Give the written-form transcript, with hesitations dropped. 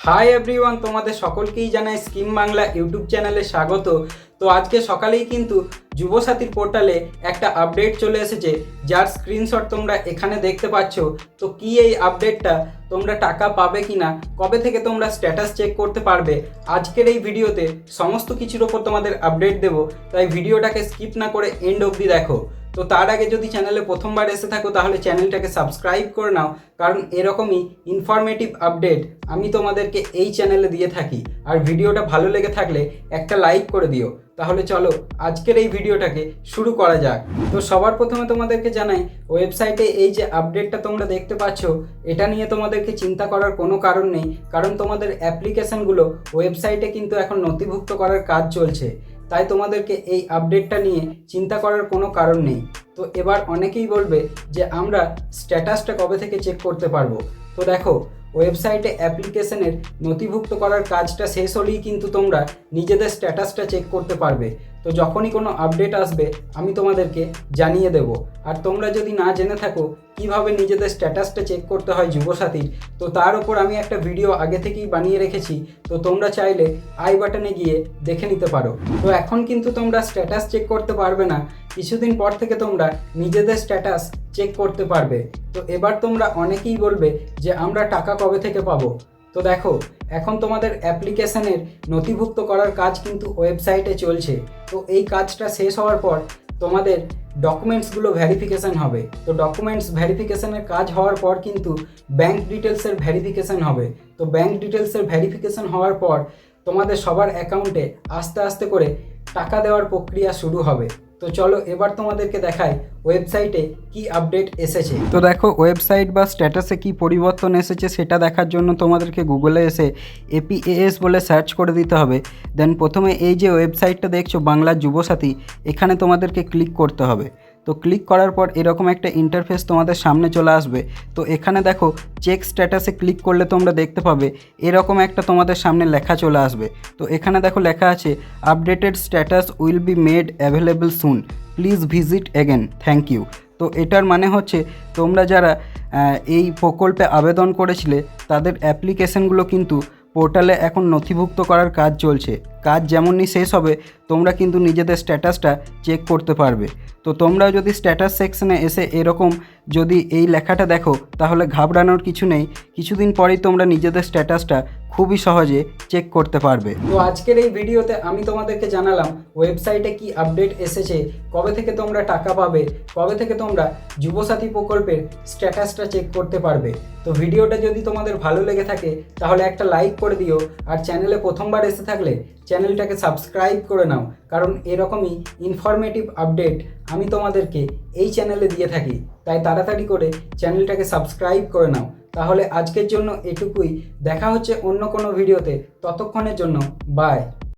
Hi everyone, তোমাদের সকলকেই জানাই স্কিম বাংলা ইউটিউব চ্যানেলে স্বাগত। তো আজকে সকালেই কিন্তু যুবসাথীর পোর্টালে একটা আপডেট চলে এসেছে, যার স্ক্রিনশট তোমরা এখানে দেখতে পাচ্ছ। তো কি এই আপডেটটা, তোমরা টাকা পাবে কি না, কবে থেকে তোমরা স্ট্যাটাস চেক করতে পারবে, আজকের এই ভিডিওতে সমস্ত কিছুর ওপর তোমাদের আপডেট দেবো। তাই ভিডিওটাকে স্কিপ না করে এন্ড অবধি দেখো। তো তার আগে যদি চ্যানেলে প্রথমবার এসে থাকো তাহলে চ্যানেলটাকে সাবস্ক্রাইব করে নাও, কারণ এরকমই ইনফরমেটিভ আপডেট আমি তোমাদেরকে এই চ্যানেলে দিয়ে থাকি। আর ভিডিওটা ভালো লেগে থাকলে একটা লাইক করে দিও। তাহলে চলো আজকের এই ভিডিওটাকে শুরু করা যাক। তো সবার প্রথমে তোমাদেরকে জানাই, ওয়েবসাইটে এই যে আপডেটটা তোমরা দেখতে পাচ্ছ, এটা নিয়ে তোমাদেরকে চিন্তা করার কোনো কারণ নেই, কারণ তোমাদের অ্যাপ্লিকেশনগুলো ওয়েবসাইটে কিন্তু এখন নথিভুক্ত করার কাজ চলছে। তাই তোমাদেরকে এই আপডেটটা নিয়ে চিন্তা করার কোনো কারণ নেই। তো এবার অনেকেই বলবে যে আমরা স্ট্যাটাসটা কবে থেকে চেক করতে পারবো। তো দেখো, ওয়েবসাইটে অ্যাপ্লিকেশনের নথিভুক্ত করার কাজটা শেষ হলেই কিন্তু তোমরা নিজেদের স্ট্যাটাসটা চেক করতে পারবে। তো যখনই কোনো আপডেট আসবে আমি তোমাদেরকে জানিয়ে দেব। আর তোমরা যদি না জেনে থাকো কিভাবে নিজেদের স্ট্যাটাসটা চেক করতে হয় যুবসাথীর, তো তার উপর আমি একটা ভিডিও আগে থেকেই বানিয়ে রেখেছি। তো তোমরা চাইলে আই বাটনে গিয়ে দেখে নিতে পারো। তো এখন কিন্তু তোমরা স্ট্যাটাস চেক করতে পারবে না, কিছুদিন পর থেকে তোমরা নিজেদের স্ট্যাটাস চেক করতে পারবে। তো এবার তোমরা অনেকেই বলবে যে আমরা টাকা কবে থেকে পাবো। তো দেখো, এখন তোমাদের অ্যাপ্লিকেশনের নথিভুক্ত করার কাজ কিন্তু ওয়েবসাইটে চলছে। তো এই কাজটা শেষ হওয়ার পর তোমাদের ডকুমেন্টসগুলো ভেরিফিকেশান হবে। তো ডকুমেন্টস ভেরিফিকেশানের কাজ হওয়ার পর কিন্তু ব্যাঙ্ক ডিটেলসের ভেরিফিকেশান হবে। তো ব্যাঙ্ক ডিটেলসের ভেরিফিকেশান হওয়ার পর তোমাদের সবার অ্যাকাউন্টে আস্তে আস্তে করে টাকা দেওয়ার প্রক্রিয়া শুরু হবে। তো চলো এবার তোমাদেরকে দেখাই ওয়েবসাইটে কি আপডেট এসেছে। তো দেখো, ওয়েবসাইট বা স্ট্যাটাসে কি পরিবর্তন এসেছে সেটা দেখার জন্য তোমাদেরকে গুগলে এসে APAS বলে সার্চ করে দিতে হবে। দেন প্রথমে এই যে ওয়েবসাইটটা দেখছো বাংলা যুবসাথী, এখানে তোমাদেরকে ক্লিক করতে হবে। তো ক্লিক করার পর এরকম একটা ইন্টারফেস তোমাদের সামনে চলে আসবে। তো এখানে দেখো, চেক স্ট্যাটাসে ক্লিক করলে তোমরা দেখতে পাবে এরকম একটা তোমাদের সামনে লেখা চলে আসবে। তো এখানে দেখো লেখা আছে, updated status will be made available soon, please visit again, thank you. তো এটার মানে হচ্ছে তোমরা যারা এই প্রকল্পে আবেদন করেছিলে তাদের অ্যাপ্লিকেশনগুলো কিন্তু পোর্টালে এখন নথিভুক্ত করার কাজ চলছে। কাজ যেমনই শেষ হবে তোমরা কিন্তু নিজেদের স্ট্যাটাসটা চেক করতে পারবে। তো তোমরা যদি স্ট্যাটাস সেকশনে এসে এরকম যদি এই লেখাটা দেখো তাহলে ঘাবড়ানোর কিছু নেই, কিছুদিন পরেই তোমরা নিজেদের স্ট্যাটাসটা খুবই সহজে চেক করতে পারবে। তো আজকের এই ভিডিওতে আমি তোমাদেরকে জানালাম ওয়েবসাইটে কি আপডেট এসেছে, কবে থেকে তোমরা টাকা পাবে, কবে থেকে তোমরা যুবসাথী প্রকল্পের স্ট্যাটাসটা চেক করতে পারবে। তো ভিডিওটা যদি তোমাদের ভালো লেগে থাকে তাহলে একটা লাইক করে দিও। আর চ্যানেলে প্রথমবার এসে থাকলে চ্যানেলটাকে সাবস্ক্রাইব করে নাও, কারণ এরকমই ইনফরমেটিভ আপডেট আমি তোমাদেরকে এই চ্যানেলে দিয়ে থাকি। তাই তাড়াতাড়ি করে চ্যানেলটাকে সাবস্ক্রাইব করে নাও। তাহলে আজকের জন্য এটুকুই, দেখা হচ্ছে অন্য কোনো ভিডিওতে। ততক্ষণের জন্য বাই।